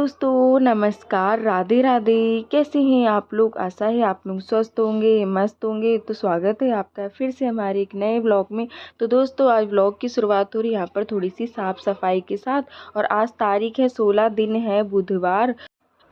दोस्तों नमस्कार, राधे राधे। कैसे हैं आप लोग? आशा है आप लोग स्वस्थ होंगे, मस्त होंगे। तो स्वागत है आपका फिर से हमारे एक नए व्लॉग में। तो दोस्तों आज व्लॉग की शुरुआत हो रही है यहाँ पर थोड़ी सी साफ़ सफाई के साथ। और आज तारीख है 16, दिन है बुधवार।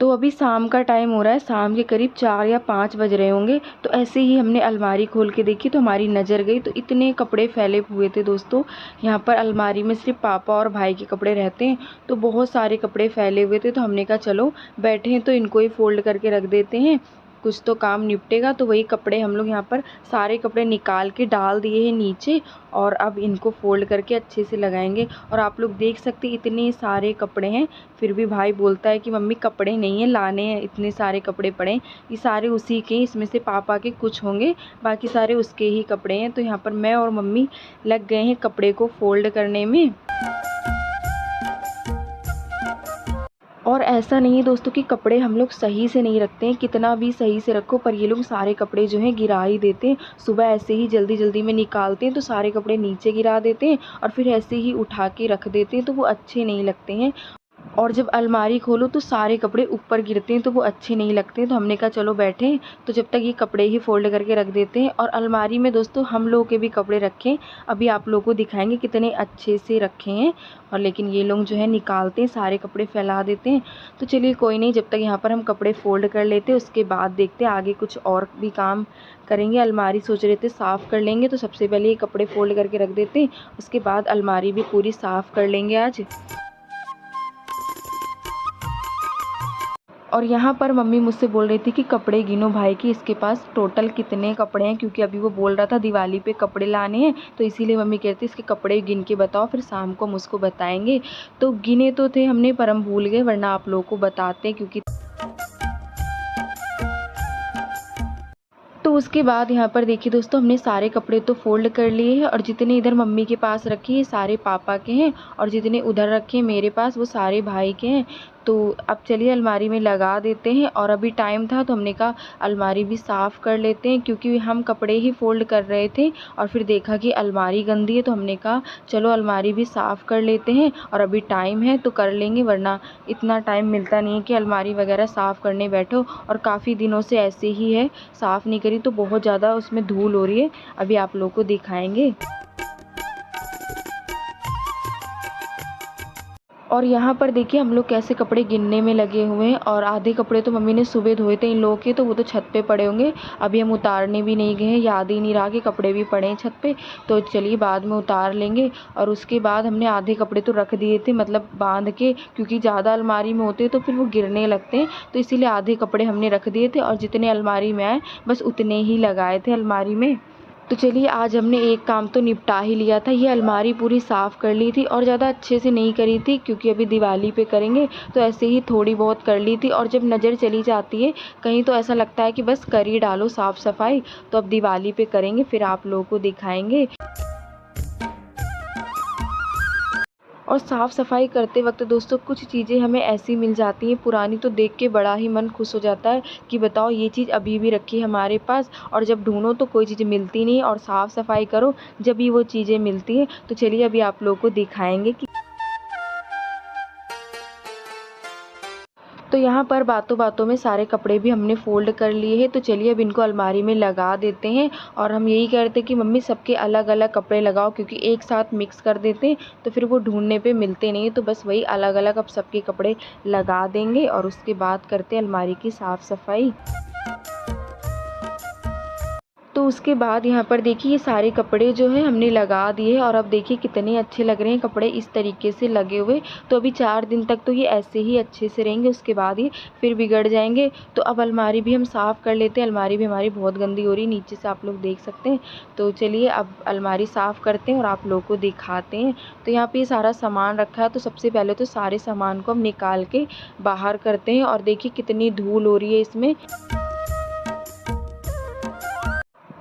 तो अभी शाम का टाइम हो रहा है, शाम के करीब 4 या 5 बज रहे होंगे। तो ऐसे ही हमने अलमारी खोल के देखी तो हमारी नज़र गई, तो इतने कपड़े फैले हुए थे दोस्तों। यहाँ पर अलमारी में सिर्फ पापा और भाई के कपड़े रहते हैं, तो बहुत सारे कपड़े फैले हुए थे। तो हमने कहा चलो बैठे हैं तो इनको ही फोल्ड करके रख देते हैं, कुछ तो काम निपटेगा। तो वही कपड़े हम लोग यहाँ पर सारे कपड़े निकाल के डाल दिए हैं नीचे, और अब इनको फोल्ड करके अच्छे से लगाएंगे। और आप लोग देख सकते हैं इतने सारे कपड़े हैं, फिर भी भाई बोलता है कि मम्मी कपड़े नहीं है, लाने हैं, इतने सारे कपड़े पड़े हैं। ये सारे उसी के, इसमें से पापा के कुछ होंगे, बाकी सारे उसके ही कपड़े हैं। तो यहाँ पर मैं और मम्मी लग गए हैं कपड़े को फोल्ड करने में। और ऐसा नहीं है दोस्तों कि कपड़े हम लोग सही से नहीं रखते हैं, कितना भी सही से रखो पर ये लोग सारे कपड़े जो हैं गिरा ही देते हैं। सुबह ऐसे ही जल्दी जल्दी में निकालते हैं तो सारे कपड़े नीचे गिरा देते हैं, और फिर ऐसे ही उठा के रख देते हैं, तो वो अच्छे नहीं लगते हैं। और जब अलमारी खोलो तो सारे कपड़े ऊपर गिरते हैं, तो वो अच्छे नहीं लगते हैं। तो हमने कहा चलो बैठें, तो जब तक ये कपड़े ही फोल्ड करके रख देते हैं। और अलमारी में दोस्तों हम लोगों के भी कपड़े रखें, अभी आप लोगों को दिखाएंगे कितने अच्छे से रखे हैं। और लेकिन ये लोग जो है निकालते हैं, सारे कपड़े फैला देते हैं। तो चलिए कोई नहीं, जब तक यहाँ पर हम कपड़े फोल्ड कर लेते हैं उसके बाद देखते हैं आगे कुछ और भी काम करेंगे। अलमारी सोच रहे थे साफ़ कर लेंगे, तो सबसे पहले ये कपड़े फोल्ड करके रख देते हैं, उसके बाद अलमारी भी पूरी साफ़ कर लेंगे आज। और यहाँ पर मम्मी मुझसे बोल रही थी कि कपड़े गिनो भाई की, इसके पास टोटल कितने कपड़े हैं, क्योंकि अभी वो बोल रहा था दिवाली पे कपड़े लाने हैं। तो इसीलिए मम्मी कहती इसके कपड़े गिन के बताओ, फिर शाम को हम उसको बताएंगे। तो गिने तो थे हमने पर हम भूल गए, वरना आप लोगों को बताते हैं। क्योंकि तो उसके बाद यहाँ पर देखिए दोस्तों हमने सारे कपड़े तो फोल्ड कर लिए हैं, और जितने इधर मम्मी के पास रखे हैं सारे पापा के हैं, और जितने उधर रखे हैं मेरे पास वो सारे भाई के हैं। तो अब चलिए अलमारी में लगा देते हैं। और अभी टाइम था तो हमने कहा अलमारी भी साफ़ कर लेते हैं, क्योंकि हम कपड़े ही फोल्ड कर रहे थे और फिर देखा कि अलमारी गंदी है, तो हमने कहा चलो अलमारी भी साफ़ कर लेते हैं। और अभी टाइम है तो कर लेंगे, वरना इतना टाइम मिलता नहीं है कि अलमारी वगैरह साफ़ करने बैठो। और काफ़ी दिनों से ऐसे ही है, साफ़ नहीं करी तो बहुत ज़्यादा उसमें धूल हो रही है, अभी आप लोगों को दिखाएंगे। और यहाँ पर देखिए हम लोग कैसे कपड़े गिनने में लगे हुए हैं। और आधे कपड़े तो मम्मी ने सुबह धोए थे इन लोगों के, तो वो तो छत पे पड़े होंगे, अभी हम उतारने भी नहीं गए हैं, याद ही नहीं रहा कि कपड़े भी पड़े हैं छत पे। तो चलिए बाद में उतार लेंगे। और उसके बाद हमने आधे कपड़े तो रख दिए थे, मतलब बांध के, क्योंकि ज़्यादा अलमारी में होते तो फिर वो गिरने लगते हैं। तो इसीलिए आधे कपड़े हमने रख दिए थे, और जितने अलमारी में आए बस उतने ही लगाए थे अलमारी में। तो चलिए आज हमने एक काम तो निपटा ही लिया था, ये अलमारी पूरी साफ़ कर ली थी, और ज़्यादा अच्छे से नहीं करी थी क्योंकि अभी दिवाली पे करेंगे, तो ऐसे ही थोड़ी बहुत कर ली थी। और जब नज़र चली जाती है कहीं तो ऐसा लगता है कि बस कर ही डालो साफ़ सफाई। तो अब दिवाली पे करेंगे, फिर आप लोगों को दिखाएंगे। और साफ़ सफाई करते वक्त दोस्तों कुछ चीज़ें हमें ऐसी मिल जाती हैं पुरानी, तो देख के बड़ा ही मन खुश हो जाता है कि बताओ ये चीज़ अभी भी रखी है हमारे पास। और जब ढूंढो तो कोई चीज़ मिलती नहीं, और साफ़ सफाई करो जब भी वो चीज़ें मिलती हैं। तो चलिए अभी आप लोगों को दिखाएंगे कि तो यहाँ पर बातों बातों में सारे कपड़े भी हमने फ़ोल्ड कर लिए हैं। तो चलिए अब इनको अलमारी में लगा देते हैं। और हम यही कहते हैं कि मम्मी सबके अलग अलग कपड़े लगाओ, क्योंकि एक साथ मिक्स कर देते हैं तो फिर वो ढूंढने पे मिलते नहीं हैं। तो बस वही अलग अलग अब सबके कपड़े लगा देंगे, और उसके बाद करते हैं अलमारी की साफ़ सफाई। तो उसके बाद यहाँ पर देखिए ये सारे कपड़े जो हैं हमने लगा दिए, और अब देखिए कितने अच्छे लग रहे हैं कपड़े इस तरीके से लगे हुए। तो अभी 4 दिन तक तो ये ऐसे ही अच्छे से रहेंगे, उसके बाद ये फिर बिगड़ जाएंगे। तो अब अलमारी भी हम साफ़ कर लेते हैं, अलमारी भी हमारी बहुत गंदी हो रही है, नीचे से आप लोग देख सकते हैं। तो चलिए अब अलमारी साफ़ करते हैं और आप लोगों को दिखाते हैं। तो यहाँ पर ये सारा सामान रखा है, तो सबसे पहले तो सारे सामान को हम निकाल के बाहर करते हैं। और देखिए कितनी धूल हो रही है इसमें।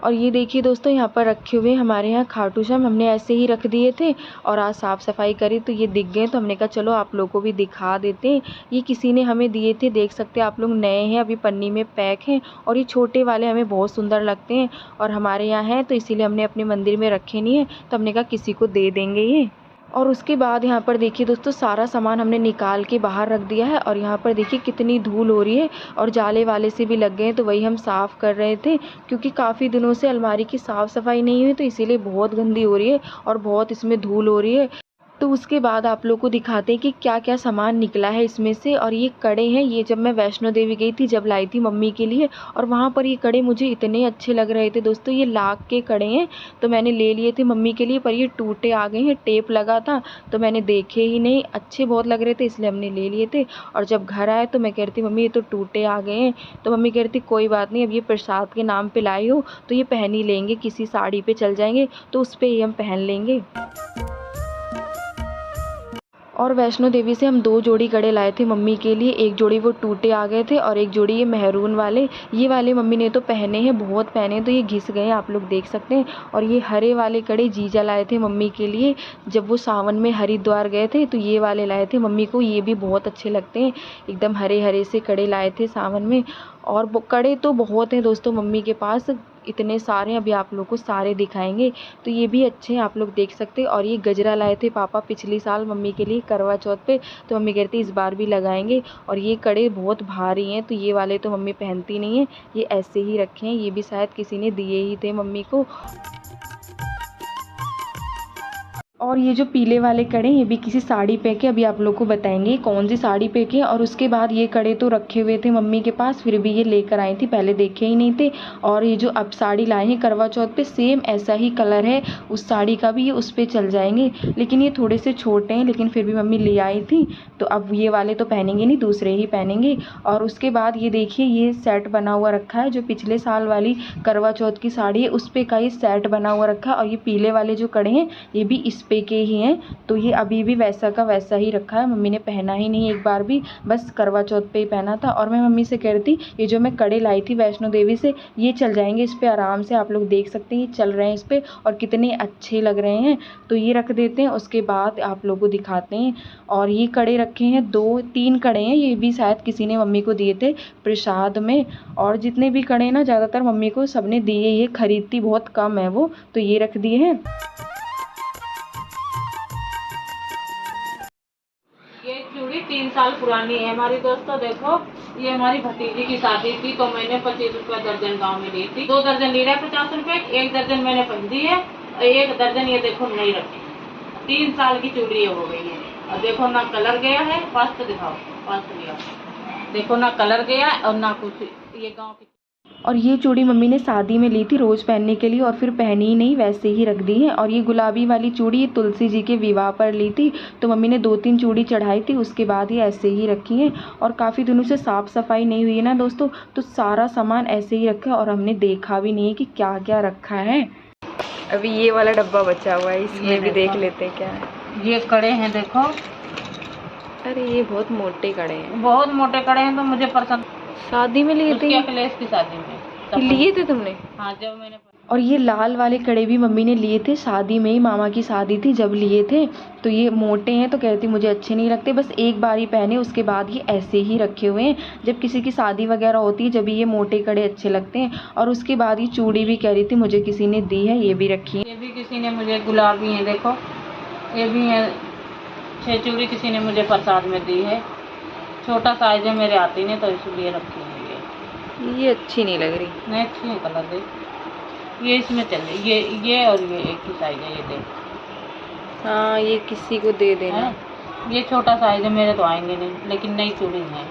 और ये देखिए दोस्तों यहाँ पर रखे हुए हमारे यहाँ खाटू श्याम, हमने ऐसे ही रख दिए थे, और आज साफ़ सफाई करी तो ये दिख गए, तो हमने कहा चलो आप लोगों को भी दिखा देते हैं। ये किसी ने हमें दिए थे, देख सकते हैं आप लोग, नए हैं, अभी पन्नी में पैक हैं। और ये छोटे वाले हमें बहुत सुंदर लगते हैं, और हमारे यहाँ हैं तो इसीलिए हमने अपने मंदिर में रखे नहीं हैं, तो हमने कहा किसी को दे देंगे ये। और उसके बाद यहाँ पर देखिए दोस्तों सारा सामान हमने निकाल के बाहर रख दिया है। और यहाँ पर देखिए कितनी धूल हो रही है और जाले वाले से भी लग गए हैं, तो वही हम साफ़ कर रहे थे क्योंकि काफ़ी दिनों से अलमारी की साफ़ सफाई नहीं हुई, तो इसीलिए बहुत गंदी हो रही है और बहुत इसमें धूल हो रही है। तो उसके बाद आप लोग को दिखाते हैं कि क्या क्या सामान निकला है इसमें से। और ये कड़े हैं, ये जब मैं वैष्णो देवी गई थी जब लाई थी मम्मी के लिए, और वहाँ पर ये कड़े मुझे इतने अच्छे लग रहे थे दोस्तों। ये लाख के कड़े हैं, तो मैंने ले लिए थे मम्मी के लिए, पर ये टूटे आ गए हैं, टेप लगा था तो मैंने देखे ही नहीं, अच्छे बहुत लग रहे थे इसलिए हमने ले लिए थे। और जब घर आए तो मैं कह रही थी मम्मी ये तो टूटे आ गए हैं, तो मम्मी कह रही थी कोई बात नहीं, अब ये प्रसाद के नाम पे लाई हो तो ये पहन ही लेंगे, किसी साड़ी पे चल जाएंगे तो उस पर ही हम पहन लेंगे। और वैष्णो देवी से हम 2 जोड़ी कड़े लाए थे मम्मी के लिए, एक जोड़ी वो टूटे आ गए थे और एक जोड़ी ये मेहरून वाले, ये वाले मम्मी ने तो पहने हैं, बहुत पहने हैं, तो ये घिस गए हैं, आप लोग देख सकते हैं। और ये हरे वाले कड़े जीजा लाए थे मम्मी के लिए जब वो सावन में हरिद्वार गए थे, तो ये वाले लाए थे मम्मी को, ये भी बहुत अच्छे लगते हैं, एकदम हरे हरे से कड़े लाए थे सावन में। और कड़े तो बहुत हैं दोस्तों मम्मी के पास, इतने सारे, अभी आप लोग को सारे दिखाएंगे। तो ये भी अच्छे हैं, आप लोग देख सकते हैं। और ये गजरा लाए थे पापा पिछली साल मम्मी के लिए करवा चौथ पे, तो मम्मी कहती इस बार भी लगाएंगे। और ये कड़े बहुत भारी हैं, तो ये वाले तो मम्मी पहनती नहीं है, ये ऐसे ही रखे हैं, ये भी शायद किसी ने दिए ही थे मम्मी को। और ये जो पीले वाले कड़े ये भी किसी साड़ी पे के, अभी आप लोग को बताएंगे कौन सी साड़ी पे के। और उसके बाद ये कड़े तो रखे हुए थे मम्मी के पास, फिर भी ये लेकर आई थी, पहले देखे ही नहीं थे। और ये जो अब साड़ी लाए हैं करवा चौथ पे, सेम ऐसा ही कलर है उस साड़ी का भी, ये उस पर चल जाएंगे, लेकिन ये थोड़े से छोटे हैं, लेकिन फिर भी मम्मी ले आई थी, तो अब ये वाले तो पहनेंगे नहीं, दूसरे ही पहनेंगे। और उसके बाद ये देखिए ये सेट बना हुआ रखा है, जो पिछले साल वाली करवा चौथ की साड़ी है उस पे का ये सेट बना हुआ रखा है। और ये पीले वाले जो कड़े हैं ये भी इस पे के ही हैं, तो ये अभी भी वैसा का वैसा ही रखा है, मम्मी ने पहना ही नहीं एक बार भी, बस करवा चौथ पे ही पहना था। और मैं मम्मी से कह रही थी ये जो मैं कड़े लाई थी वैष्णो देवी से, ये चल जाएंगे इस पे आराम से, आप लोग देख सकते हैं ये चल रहे हैं इस पे और कितने अच्छे लग रहे हैं, तो ये रख देते हैं। उसके बाद आप लोगों को दिखाते हैं। और ये कड़े रखे हैं 2-3 कड़े हैं, ये भी शायद किसी ने मम्मी को दिए थे प्रसाद में। और जितने भी कड़े हैं ना ज़्यादातर मम्मी को सबने दिए, ये खरीदती बहुत कम है वो, तो ये रख दिए हैं। ये चूड़ी 3 साल पुरानी है हमारी दोस्तों, देखो ये हमारी भतीजी की शादी थी तो मैंने 25 रुपए दर्जन गांव में ली थी, 2 दर्जन ली रहा है 50 रुपए, 1 दर्जन मैंने दी है और 1 दर्जन ये देखो नहीं रखी, 3 साल की चूड़ी हो गई है। और देखो ना कलर गया है, पास तो दिखाओ, पास तो दिखाओ, देखो ना कलर गया और ना कुछ, ये गाँव की। और ये चूड़ी मम्मी ने शादी में ली थी रोज़ पहनने के लिए और फिर पहनी ही नहीं, वैसे ही रख दी है। और ये गुलाबी वाली चूड़ी तुलसी जी के विवाह पर ली थी, तो मम्मी ने 2-3 चूड़ी चढ़ाई थी, उसके बाद ये ऐसे ही रखी हैं। और काफ़ी दिनों से साफ़ सफाई नहीं हुई है ना दोस्तों, तो सारा सामान ऐसे ही रखा है और हमने देखा भी नहीं है कि क्या क्या रखा है। अभी ये वाला डब्बा बचा हुआ है, इसमें भी देख लेते हैं क्या है। ये कड़े हैं देखो, अरे ये बहुत मोटे कड़े हैं, बहुत मोटे कड़े हैं, तो मुझे पसंद, शादी में लिए थे, अखिलेश की शादी में लिए थे तुमने? हाँ जब मैंने। और ये लाल वाले कड़े भी मम्मी ने लिए थे शादी में ही, मामा की शादी थी जब लिए थे, तो ये मोटे हैं तो कहती मुझे अच्छे नहीं लगते, बस एक बार ही पहने, उसके बाद ये ऐसे ही रखे हुए हैं, जब किसी की शादी वगैरह होती है जब ये मोटे कड़े अच्छे लगते हैं। और उसके बाद ये चूड़ी भी कह रही थी मुझे किसी ने दी है, ये भी रखी है। ये भी किसी ने मुझे, गुलाबी है देखो, ये भी है 6 चूड़ी किसी ने मुझे प्रसाद में दी है, छोटा साइज है मेरे आती नहीं तो इसलिए रखी है। ये अच्छी नहीं लग रही, नहीं अच्छी है कलर देख, ये इसमें चले, ये और ये एक ही साइज है, ये देख। हाँ ये किसी को दे देना, ये छोटा साइज है, मेरे तो आएंगे नहीं, लेकिन नई चूड़ी है।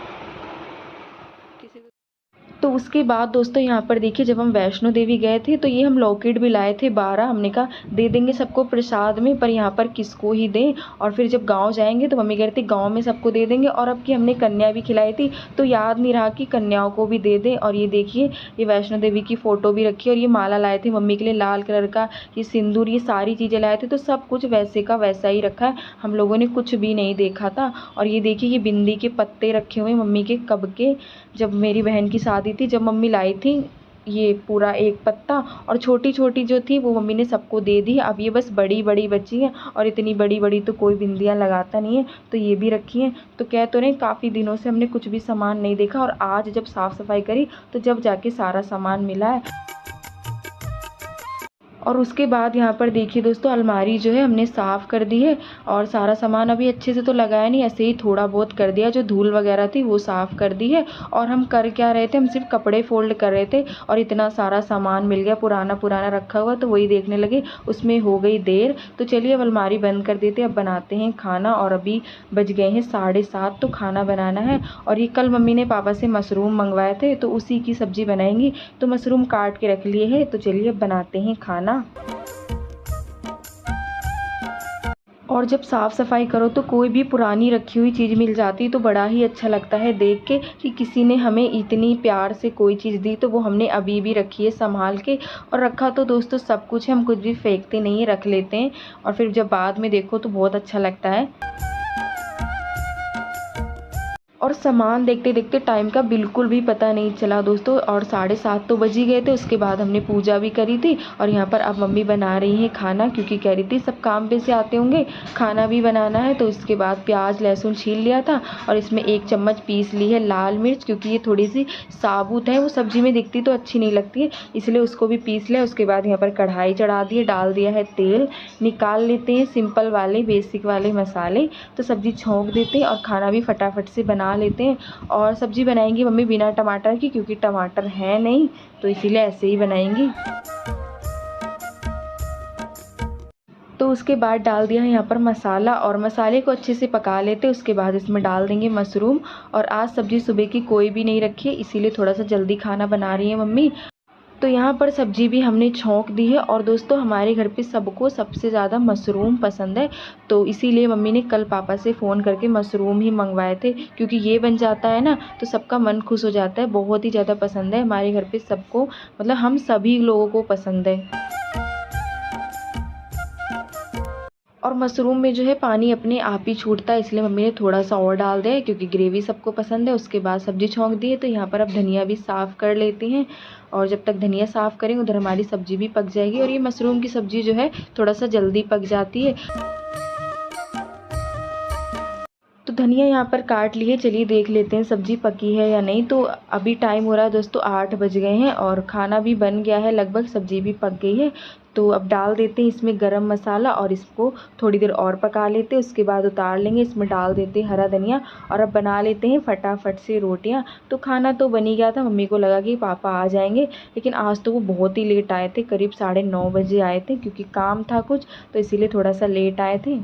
तो उसके बाद दोस्तों यहाँ पर देखिए जब हम वैष्णो देवी गए थे तो ये हम लॉकेट भी लाए थे 12, हमने कहा दे देंगे सबको प्रसाद में, पर यहाँ पर किसको ही दें। और फिर जब गांव जाएंगे तो मम्मी कह रही थी गांव में सबको दे देंगे, और अब की हमने कन्या भी खिलाई थी तो याद नहीं रहा कि कन्याओं को भी दे दें। और ये देखिए ये वैष्णो देवी की फ़ोटो भी रखी है, और ये माला लाए थे मम्मी के लिए लाल कलर का, ये सिंदूर, ये सारी चीज़ें लाए थे, तो सब कुछ वैसे का वैसा ही रखा है, हम लोगों ने कुछ भी नहीं देखा था। और ये देखिए ये बिंदी के पत्ते रखे हुए मम्मी के, कब के, जब मेरी बहन की शादी थी जब मम्मी लाई थी, ये पूरा एक पत्ता, और छोटी छोटी जो थी वो मम्मी ने सबको दे दी। अब ये बस बड़ी बड़ी बची हैं, और इतनी बड़ी बड़ी तो कोई बिंदियाँ लगाता नहीं है, तो ये भी रखी हैं। तो कह तो रहे काफ़ी दिनों से हमने कुछ भी सामान नहीं देखा, और आज जब साफ़ सफाई करी तो जब जाके सारा सामान मिला है। और उसके बाद यहाँ पर देखिए दोस्तों, अलमारी जो है हमने साफ़ कर दी है और सारा सामान अभी अच्छे से तो लगाया नहीं, ऐसे ही थोड़ा बहुत कर दिया, जो धूल वगैरह थी वो साफ़ कर दी है। और हम कर क्या रहे थे, हम सिर्फ कपड़े फोल्ड कर रहे थे और इतना सारा सामान मिल गया पुराना पुराना रखा हुआ, तो वही देखने लगे, उसमें हो गई देर। तो चलिए अब अलमारी बंद कर देते, अब बनाते हैं खाना। और अभी बज गए हैं 7:30, तो खाना बनाना है। और ये कल मम्मी ने पापा से मशरूम मंगवाए थे, तो उसी की सब्ज़ी बनाएंगी, तो मशरूम काट के रख लिए हैं। तो चलिए अब बनाते हैं खाना। और जब साफ़ सफाई करो तो कोई भी पुरानी रखी हुई चीज़ मिल जाती तो बड़ा ही अच्छा लगता है देख के कि किसी ने हमें इतनी प्यार से कोई चीज़ दी, तो वो हमने अभी भी रखी है संभाल के। और रखा तो दोस्तों सब कुछ है, हम कुछ भी फेंकते नहीं है, रख लेते हैं। और फिर जब बाद में देखो तो बहुत अच्छा लगता है। और सामान देखते देखते टाइम का बिल्कुल भी पता नहीं चला दोस्तों, और 7:30 तो बज ही गए थे। उसके बाद हमने पूजा भी करी थी और यहाँ पर अब मम्मी बना रही हैं खाना, क्योंकि कह रही थी सब काम पे से आते होंगे, खाना भी बनाना है। तो इसके बाद प्याज लहसुन छील लिया था और इसमें 1 चम्मच पीस ली है लाल मिर्च, क्योंकि ये थोड़ी सी साबुत है, वो सब्जी में दिखती तो अच्छी नहीं लगती है, इसलिए उसको भी पीस लिया। उसके बाद यहाँ पर कढ़ाई चढ़ा दी है, डाल दिया है तेल, निकाल लेते हैं सिंपल वाले बेसिक वाले मसाले, तो सब्ज़ी छोंक देते हैं और खाना भी फटाफट से बना लेते हैं। और सब्ज़ी बनाएंगी मम्मी बिना टमाटर की, क्योंकि टमाटर है नहीं, तो इसीलिए ऐसे ही बनाएंगी। तो उसके बाद डाल दिया है यहाँ पर मसाला और मसाले को अच्छे से पका लेते हैं। उसके बाद इसमें डाल देंगे मशरूम। और आज सब्ज़ी सुबह की कोई भी नहीं रखी है, इसीलिए थोड़ा सा जल्दी खाना बना रही है मम्मी। तो यहाँ पर सब्ज़ी भी हमने छौंक दी है। और दोस्तों हमारे घर पे सबको सबसे ज़्यादा मशरूम पसंद है, तो इसीलिए मम्मी ने कल पापा से फ़ोन करके मशरूम ही मंगवाए थे, क्योंकि ये बन जाता है ना तो सबका मन खुश हो जाता है। बहुत ही ज़्यादा पसंद है हमारे घर पे सबको, मतलब हम सभी लोगों को पसंद है। और मशरूम में जो है पानी अपने आप ही छूटता है, इसलिए मम्मी ने थोड़ा सा और डाल दिया है, क्योंकि ग्रेवी सबको पसंद है। उसके बाद सब्ज़ी छौंक दी है, तो यहाँ पर अब धनिया भी साफ़ कर लेते हैं। और जब तक धनिया साफ़ करेंगे उधर हमारी सब्ज़ी भी पक जाएगी। और ये मशरूम की सब्ज़ी जो है थोड़ा सा जल्दी पक जाती है। तो धनिया यहाँ पर काट लिए, चलिए देख लेते हैं सब्ज़ी पकी है या नहीं। तो अभी टाइम हो रहा है दोस्तों 8 बज गए हैं और खाना भी बन गया है लगभग, सब्ज़ी भी पक गई है। तो अब डाल देते हैं इसमें गरम मसाला और इसको थोड़ी देर और पका लेते हैं। उसके बाद उतार लेंगे, इसमें डाल देते हैं हरा धनिया और अब बना लेते हैं फटाफट से रोटियां। तो खाना तो बन ही गया था, मम्मी को लगा कि पापा आ जाएंगे, लेकिन आज तो वो बहुत ही लेट आए थे, करीब 9:30 बजे आए थे, क्योंकि काम था कुछ, तो इसीलिए थोड़ा सा लेट आए थे।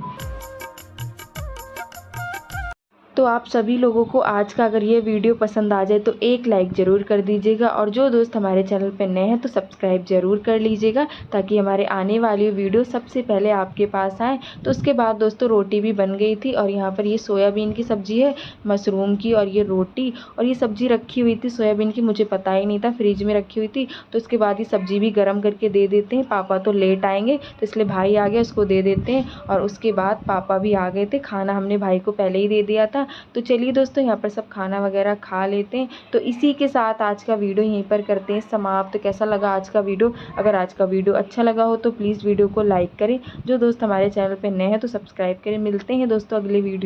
तो आप सभी लोगों को आज का अगर ये वीडियो पसंद आ जाए तो एक लाइक ज़रूर कर दीजिएगा। और जो दोस्त हमारे चैनल पर नए हैं तो सब्सक्राइब ज़रूर कर लीजिएगा, ताकि हमारे आने वाली वीडियो सबसे पहले आपके पास आए। तो उसके बाद दोस्तों रोटी भी बन गई थी और यहाँ पर ये सोयाबीन की सब्ज़ी है, मशरूम की, और ये रोटी और ये सब्ज़ी रखी हुई थी सोयाबीन की, मुझे पता ही नहीं था, फ्रिज में रखी हुई थी। तो उसके बाद ये सब्ज़ी भी गर्म करके दे देते हैं, पापा तो लेट आएंगे तो इसलिए भाई आ गया, उसको दे देते हैं। और उसके बाद पापा भी आ गए थे, खाना हमने भाई को पहले ही दे दिया था। तो चलिए दोस्तों यहाँ पर सब खाना वगैरह खा लेते हैं। तो इसी के साथ आज का वीडियो यहीं पर करते हैं समाप्त। कैसा लगा आज का वीडियो? अगर आज का वीडियो अच्छा लगा हो तो प्लीज़ वीडियो को लाइक करें। जो दोस्त हमारे चैनल पर नए हैं तो सब्सक्राइब करें। मिलते हैं दोस्तों अगले वीडियो।